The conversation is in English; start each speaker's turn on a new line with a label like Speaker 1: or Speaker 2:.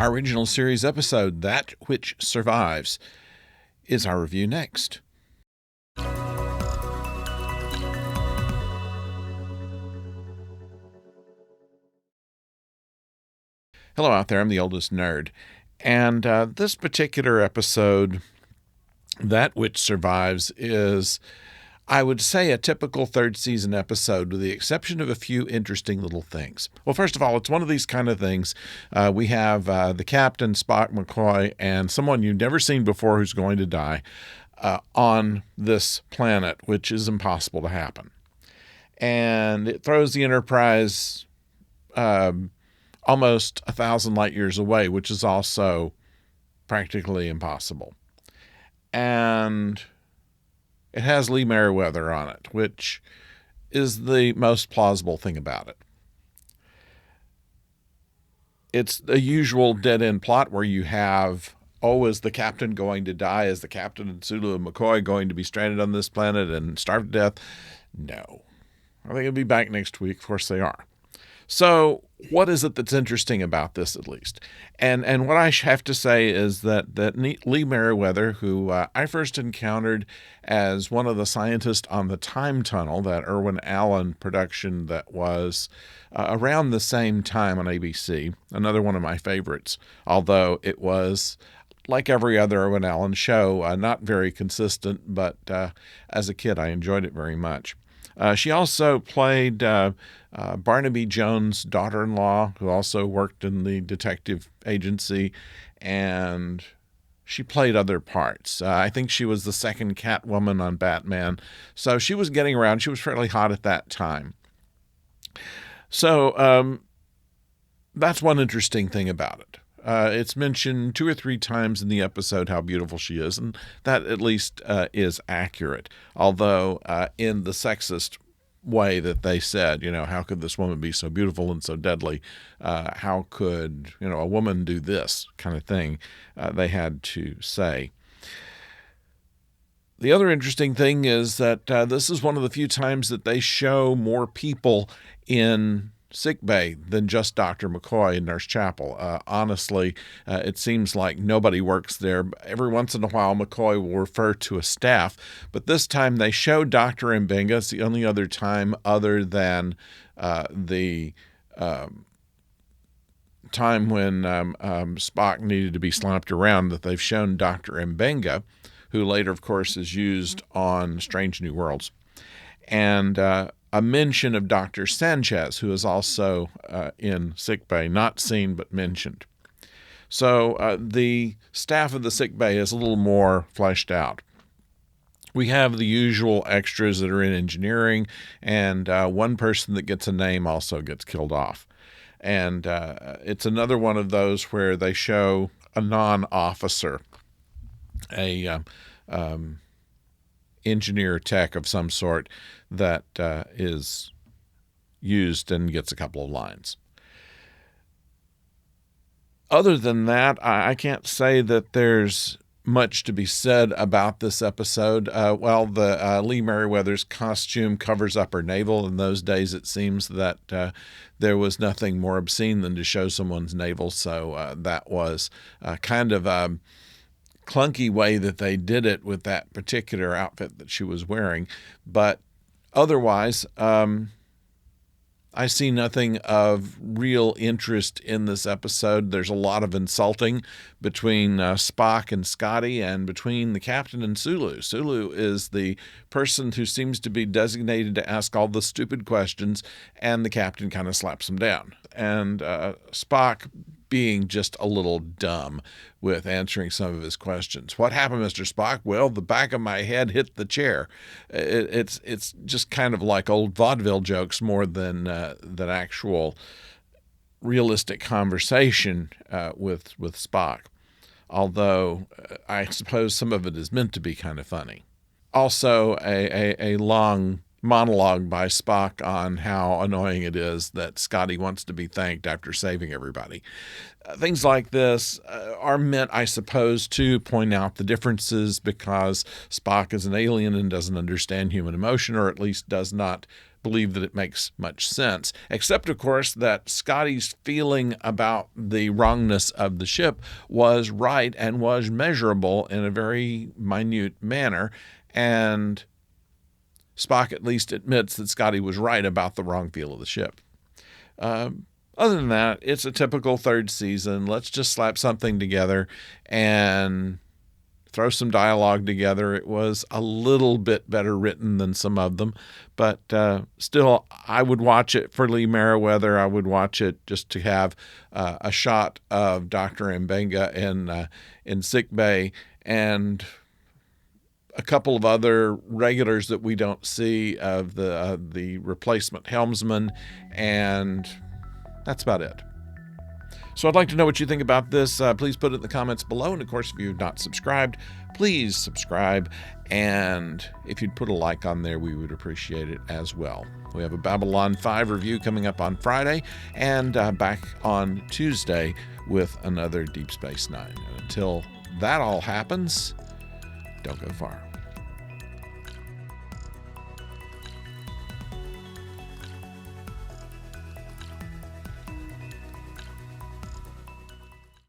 Speaker 1: Our original series episode, That Which Survives, is our review next. Hello out there, I'm the oldest nerd. And this particular episode, That Which Survives, is, I would say, a typical third season episode with the exception of a few interesting little things. Well, first of all, it's one of these kind of things. We have the captain, Spock, McCoy, and someone you've never seen before who's going to die on this planet, which is impossible to happen. And it throws the Enterprise almost 1,000 light years away, which is also practically impossible. And it has Lee Meriwether on it, which is the most plausible thing about it. It's the usual dead-end plot where you have, is the captain going to die? Is the captain and Sulu and McCoy going to be stranded on this planet and starve to death? No. I think they'll be back next week. Of course they are. So what is it that's interesting about this, at least? And what I have to say is that Lee Meriwether, who I first encountered as one of the scientists on the Time Tunnel, that Irwin Allen production that was around the same time on ABC, another one of my favorites, although it was, like every other Irwin Allen show, not very consistent, but as a kid I enjoyed it very much. She also played Barnaby Jones' daughter-in-law, who also worked in the detective agency, and she played other parts. I think she was the second Catwoman on Batman, so she was getting around. She was fairly hot at that time. So that's one interesting thing about it. It's mentioned 2 or 3 times in the episode how beautiful she is, and that at least is accurate. Although in the sexist way that they said, how could this woman be so beautiful and so deadly? How could, a woman do this kind of thing? They had to say. The other interesting thing is that this is one of the few times that they show more people in sickbay than just Dr. McCoy and Nurse Chapel. Honestly, it seems like nobody works there. Every once in a while, McCoy will refer to a staff, but this time they show Dr. Mbenga. It's the only other time other than the time when Spock needed to be slapped around that they've shown Dr. Mbenga, who later, of course, is used on Strange New Worlds. And a mention of Dr. Sanchez, who is also in sickbay, not seen but mentioned. So the staff of the sickbay is a little more fleshed out. We have the usual extras that are in engineering, and one person that gets a name also gets killed off. And it's another one of those where they show a non-officer, a engineer tech of some sort that is used and gets a couple of lines. Other than that, I can't say that there's much to be said about this episode. The Lee Meriwether's costume covers up her navel. In those days, it seems that there was nothing more obscene than to show someone's navel, so that was kind of a clunky way that they did it with that particular outfit that she was wearing. But otherwise, I see nothing of real interest in this episode. There's a lot of insulting between Spock and Scotty and between the captain and Sulu. Sulu is the person who seems to be designated to ask all the stupid questions, and the captain kind of slaps him down. And Spock being just a little dumb with answering some of his questions. What happened, Mr. Spock? Well, the back of my head hit the chair. It's just kind of like old vaudeville jokes more than actual realistic conversation with Spock. Although I suppose some of it is meant to be kind of funny. Also, a long monologue by Spock on how annoying it is that Scotty wants to be thanked after saving everybody. Things like this are meant, I suppose, to point out the differences because Spock is an alien and doesn't understand human emotion, or at least does not believe that it makes much sense, except, of course, that Scotty's feeling about the wrongness of the ship was right and was measurable in a very minute manner, and Spock at least admits that Scotty was right about the wrong feel of the ship. Other than that, it's a typical third season. Let's just slap something together and throw some dialogue together. It was a little bit better written than some of them, but still, I would watch it for Lee Meriwether. I would watch it just to have a shot of Dr. Mbenga in sick bay and a couple of other regulars that we don't see of the replacement helmsman, and that's about it. So I'd like to know what you think about this. Please put it in the comments below. And of course, if you've not subscribed, please subscribe. And if you'd put a like on there, we would appreciate it as well. We have a Babylon 5 review coming up on Friday and back on Tuesday with another Deep Space Nine. And until that all happens, don't go far.